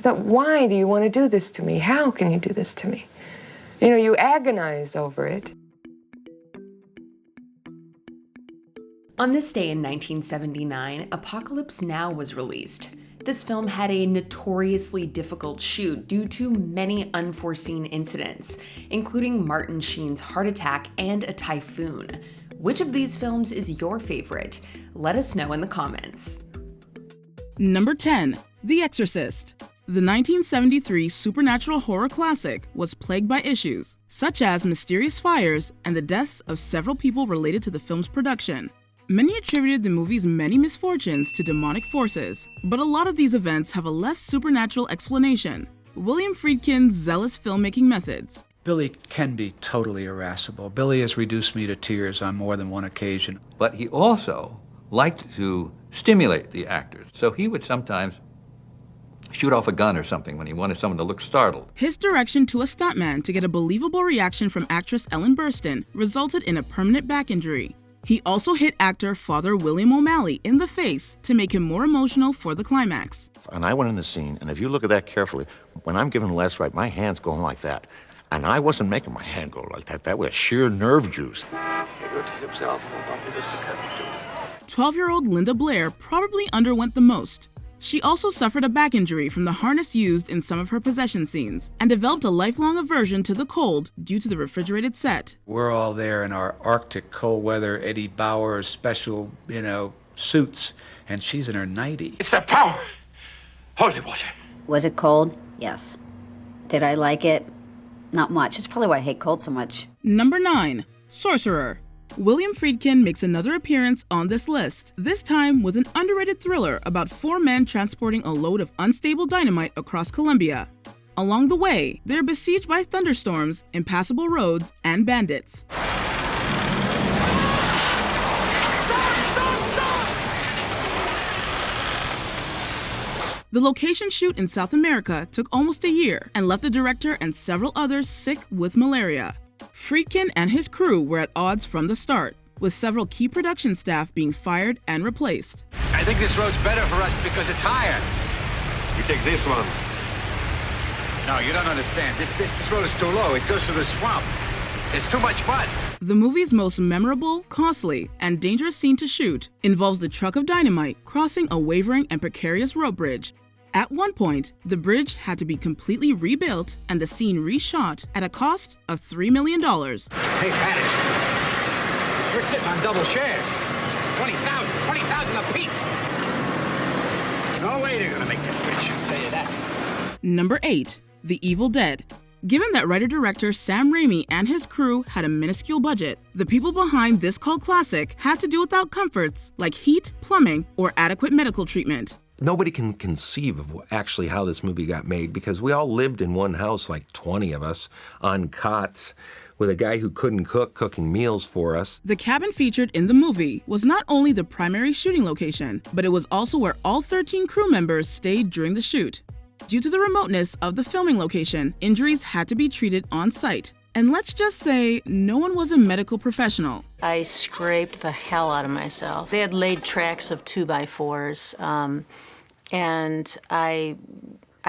thought, why do you want to do this to me? How can you do this to me? You know, you agonize over it. On this day in 1979, Apocalypse Now was released. This film had a notoriously difficult shoot due to many unforeseen incidents, including Martin Sheen's heart attack and a typhoon. Which of these films is your favorite? Let us know in the comments. Number 10. The Exorcist. The 1973 supernatural horror classic was plagued by issues, such as mysterious fires and the deaths of several people related to the film's production. Many attributed the movie's many misfortunes to demonic forces, but a lot of these events have a less supernatural explanation. William Friedkin's zealous filmmaking methods. Billy can be totally irascible. Billy has reduced me to tears on more than one occasion. But he also liked to stimulate the actors, so he would sometimes shoot off a gun or something when he wanted someone to look startled. His direction to a stuntman to get a believable reaction from actress Ellen Burstyn resulted in a permanent back injury. He also hit actor Father William O'Malley in the face to make him more emotional for the climax. And I went in the scene, and if you look at that carefully, when I'm giving Les right, my hand's going like that. And I wasn't making my hand go like that. That was sheer nerve juice. 12-year-old Linda Blair probably underwent the most. She also suffered a back injury from the harness used in some of her possession scenes and developed a lifelong aversion to the cold due to the refrigerated set. We're all there in our Arctic cold weather Eddie Bauer special, suits, and she's in her nightie. It's the power! Holy water! Was it cold? Yes. Did I like it? Not much. It's probably why I hate cold so much. Number 9. Sorcerer. William Friedkin makes another appearance on this list, this time with an underrated thriller about 4 men transporting a load of unstable dynamite across Colombia. Along the way, they're besieged by thunderstorms, impassable roads, and bandits. The location shoot in South America took almost a year and left the director and several others sick with malaria. Friedkin and his crew were at odds from the start, with several key production staff being fired and replaced. I think this road's better for us because it's higher. You take this one. No, you don't understand. This road is too low. It goes through the swamp. It's too much mud. The movie's most memorable, costly, and dangerous scene to shoot involves the truck of dynamite crossing a wavering and precarious rope bridge. At one point, the bridge had to be completely rebuilt and the scene reshot at a cost of $3 million. Hey, Patty, we're sitting on double shares. 20,000 apiece. No way they're gonna make this bridge, I'll tell you that. Number 8. The Evil Dead. Given that writer-director Sam Raimi and his crew had a minuscule budget, the people behind this cult classic had to do without comforts like heat, plumbing, or adequate medical treatment. Nobody can conceive of actually how this movie got made because we all lived in one house, like 20 of us, on cots, with a guy who couldn't cook cooking meals for us. The cabin featured in the movie was not only the primary shooting location, but it was also where all 13 crew members stayed during the shoot. Due to the remoteness of the filming location, injuries had to be treated on site. And let's just say, no one was a medical professional. I scraped the hell out of myself. They had laid tracks of 2x4s, and I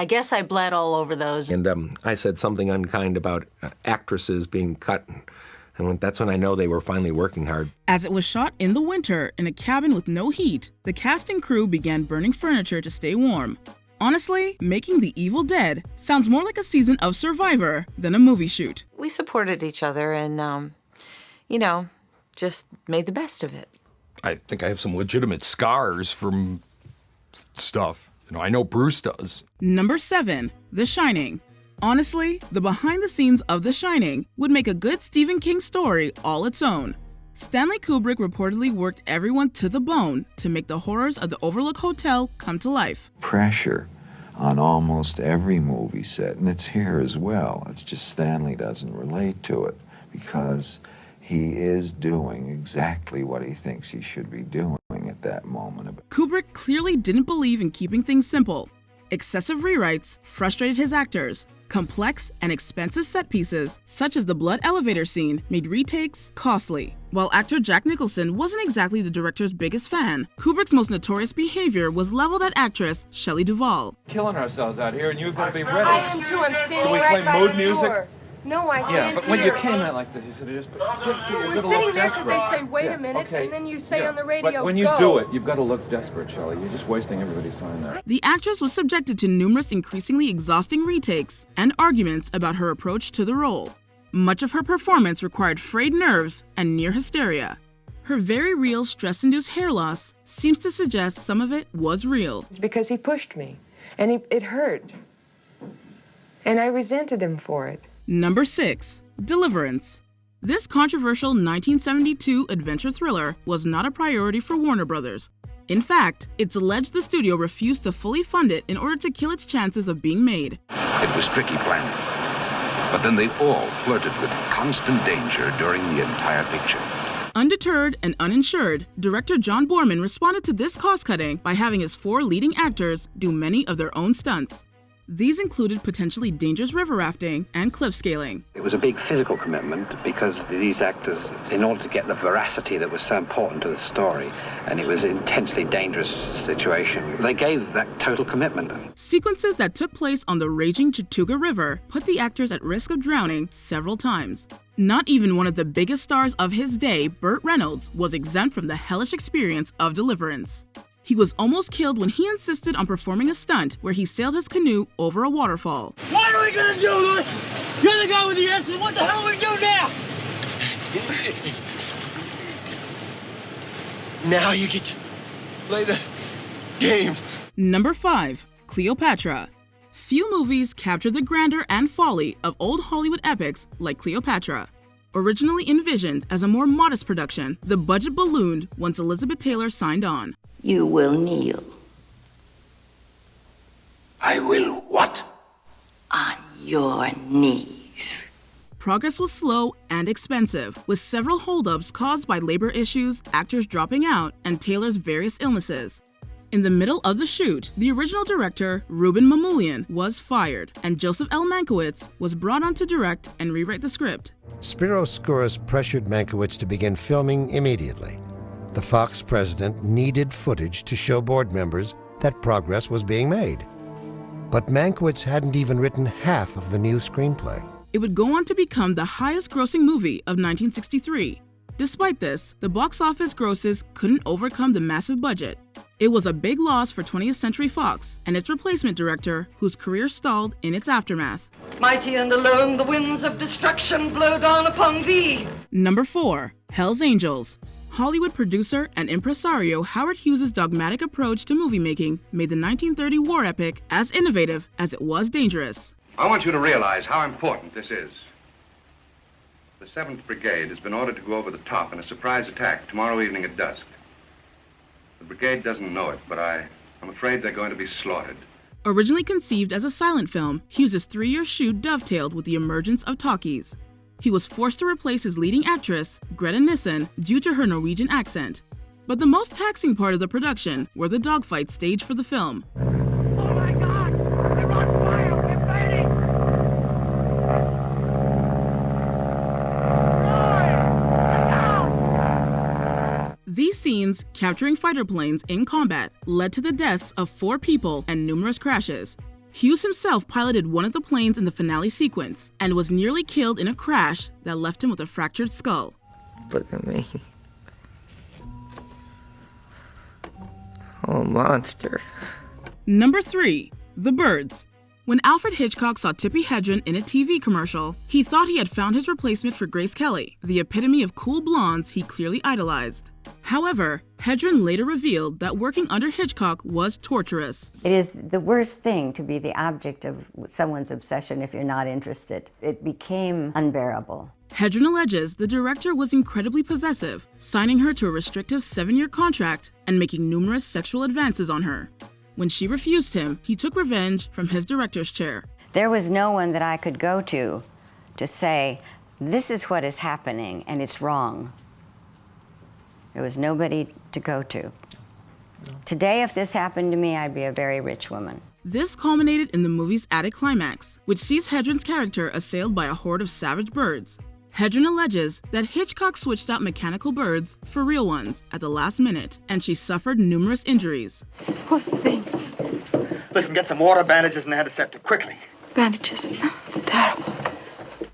guess I bled all over those. And I said something unkind about actresses being cut, and that's when I know they were finally working hard. As it was shot in the winter in a cabin with no heat, the cast and crew began burning furniture to stay warm. Honestly, making The Evil Dead sounds more like a season of Survivor than a movie shoot. We supported each other and, just made the best of it. I think I have some legitimate scars from stuff. I know Bruce does. Number 7. The Shining. Honestly, the behind the scenes of The Shining would make a good Stephen King story all its own. Stanley Kubrick reportedly worked everyone to the bone to make the horrors of the Overlook Hotel come to life. Pressure on almost every movie set, and it's here as well. It's just Stanley doesn't relate to it because he is doing exactly what he thinks he should be doing at that moment. Kubrick clearly didn't believe in keeping things simple. Excessive rewrites frustrated his actors. Complex and expensive set pieces, such as the blood elevator scene, made retakes costly. While actor Jack Nicholson wasn't exactly the director's biggest fan, Kubrick's most notorious behavior was leveled at actress Shelley Duvall. Killing ourselves out here, and you've got to be ready. I am too. I'm standing Should we right play by mood the music? door. No, I can't Yeah, but when you hear. came in like this, you said just We're sitting there because they say, wait a minute, okay. and then you say Yeah, on the radio, but when you go. do it, you've got to look desperate, Shelley. You're just wasting everybody's time there. The actress was subjected to numerous increasingly exhausting retakes and arguments about her approach to the role. Much of her performance required frayed nerves and near hysteria. Her very real stress-induced hair loss seems to suggest some of it was real. It's because he pushed me, and it hurt. And I resented him for it. Number 6. Deliverance. This controversial 1972 adventure thriller was not a priority for Warner Brothers. In fact, it's alleged the studio refused to fully fund it in order to kill its chances of being made. It was tricky planning, but then they all flirted with constant danger during the entire picture. Undeterred and uninsured, director John Boorman responded to this cost-cutting by having his 4 leading actors do many of their own stunts. These included potentially dangerous river rafting and cliff scaling. It was a big physical commitment because these actors, in order to get the veracity that was so important to the story, and it was an intensely dangerous situation, they gave that total commitment. Sequences that took place on the raging Chattooga River put the actors at risk of drowning several times. Not even one of the biggest stars of his day, Burt Reynolds, was exempt from the hellish experience of deliverance. He was almost killed when he insisted on performing a stunt where he sailed his canoe over a waterfall. What are we gonna do, Lewis? You're the guy with the answers. What the hell do we do now? Now you get to play the game. Number 5. Cleopatra. Few movies capture the grandeur and folly of old Hollywood epics like Cleopatra. Originally envisioned as a more modest production, the budget ballooned once Elizabeth Taylor signed on. You will kneel. I will what? On your knees. Progress was slow and expensive, with several holdups caused by labor issues, actors dropping out, and Taylor's various illnesses. In the middle of the shoot, the original director, Ruben Mamoulian, was fired, and Joseph L. Mankiewicz was brought on to direct and rewrite the script. Spiros Skouras pressured Mankiewicz to begin filming immediately. The Fox president needed footage to show board members that progress was being made. But Mankiewicz hadn't even written half of the new screenplay. It would go on to become the highest-grossing movie of 1963. Despite this, the box office grosses couldn't overcome the massive budget. It was a big loss for 20th Century Fox and its replacement director, whose career stalled in its aftermath. Mighty and alone, the winds of destruction blow down upon thee. Number 4. Hell's Angels. Hollywood producer and impresario Howard Hughes' dogmatic approach to movie making made the 1930 war epic as innovative as it was dangerous. I want you to realize how important this is. The 7th Brigade has been ordered to go over the top in a surprise attack tomorrow evening at dusk. The brigade doesn't know it, but I'm afraid they're going to be slaughtered. Originally conceived as a silent film, Hughes' 3-year shoot dovetailed with the emergence of talkies. He was forced to replace his leading actress, Greta Nissen, due to her Norwegian accent. But the most taxing part of the production were the dogfights staged for the film. These scenes, capturing fighter planes in combat, led to the deaths of 4 people and numerous crashes. Hughes himself piloted one of the planes in the finale sequence and was nearly killed in a crash that left him with a fractured skull. Look at me. Oh, monster. Number 3. The Birds. When Alfred Hitchcock saw Tippi Hedren in a TV commercial, he thought he had found his replacement for Grace Kelly, the epitome of cool blondes he clearly idolized. However, Hedren later revealed that working under Hitchcock was torturous. It is the worst thing to be the object of someone's obsession if you're not interested. It became unbearable. Hedren alleges the director was incredibly possessive, signing her to a restrictive 7-year contract and making numerous sexual advances on her. When she refused him, he took revenge from his director's chair. There was no one that I could go to say, this is what is happening and it's wrong. There was nobody to go to. Today, if this happened to me, I'd be a very rich woman. This culminated in the movie's added climax, which sees Hedren's character assailed by a horde of savage birds. Hedren alleges that Hitchcock switched out mechanical birds for real ones at the last minute, and she suffered numerous injuries. Poor thing. Listen, get some water, bandages, and antiseptic, quickly. Bandages. It's terrible.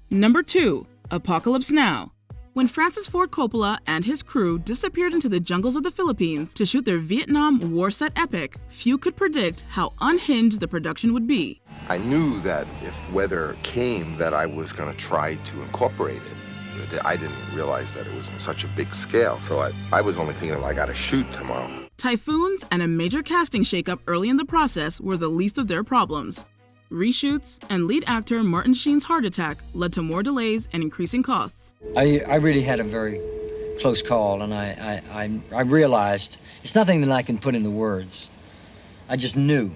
Number 2. Apocalypse Now. When Francis Ford Coppola and his crew disappeared into the jungles of the Philippines to shoot their Vietnam War set epic, few could predict how unhinged the production would be. I knew that if weather came, that I was going to try to incorporate it. I didn't realize that it was on such a big scale, so I was only thinking, I got to shoot tomorrow. Typhoons and a major casting shakeup early in the process were the least of their problems. Reshoots and lead actor Martin Sheen's heart attack led to more delays and increasing costs. I really had a very close call, and I realized it's nothing that I can put into words. I just knew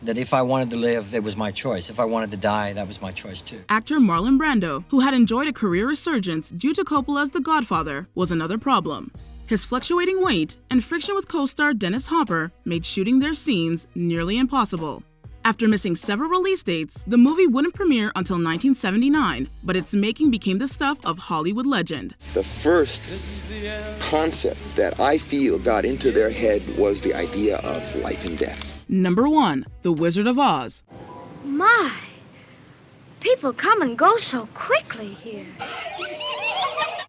that if I wanted to live, it was my choice. If I wanted to die, that was my choice too. Actor Marlon Brando, who had enjoyed a career resurgence due to Coppola's The Godfather, was another problem. His fluctuating weight and friction with co-star Dennis Hopper made shooting their scenes nearly impossible. After missing several release dates, the movie wouldn't premiere until 1979, but its making became the stuff of Hollywood legend. The first concept that I feel got into their head was the idea of life and death. Number 1. The Wizard of Oz. My, people come and go so quickly here.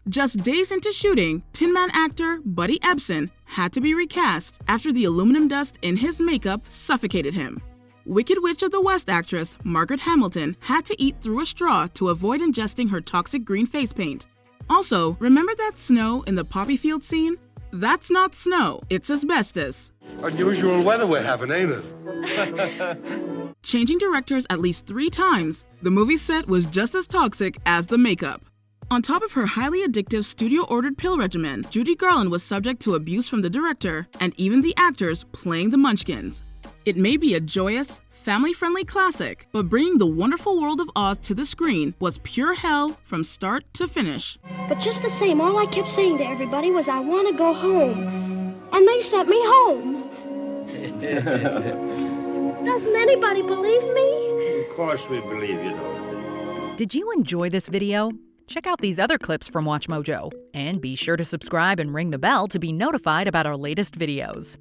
Just days into shooting, Tin Man actor Buddy Ebsen had to be recast after the aluminum dust in his makeup suffocated him. Wicked Witch of the West actress Margaret Hamilton had to eat through a straw to avoid ingesting her toxic green face paint. Also, remember that snow in the poppy field scene? That's not snow, it's asbestos. Unusual weather we're having, ain't it? Changing directors at least 3 times, the movie set was just as toxic as the makeup. On top of her highly addictive studio-ordered pill regimen, Judy Garland was subject to abuse from the director and even the actors playing the Munchkins. It may be a joyous, family-friendly classic, but bringing the wonderful world of Oz to the screen was pure hell from start to finish. But just the same, all I kept saying to everybody was, I want to go home. And they sent me home. Doesn't anybody believe me? Of course we believe you, though. Did you enjoy this video? Check out these other clips from WatchMojo. And be sure to subscribe and ring the bell to be notified about our latest videos.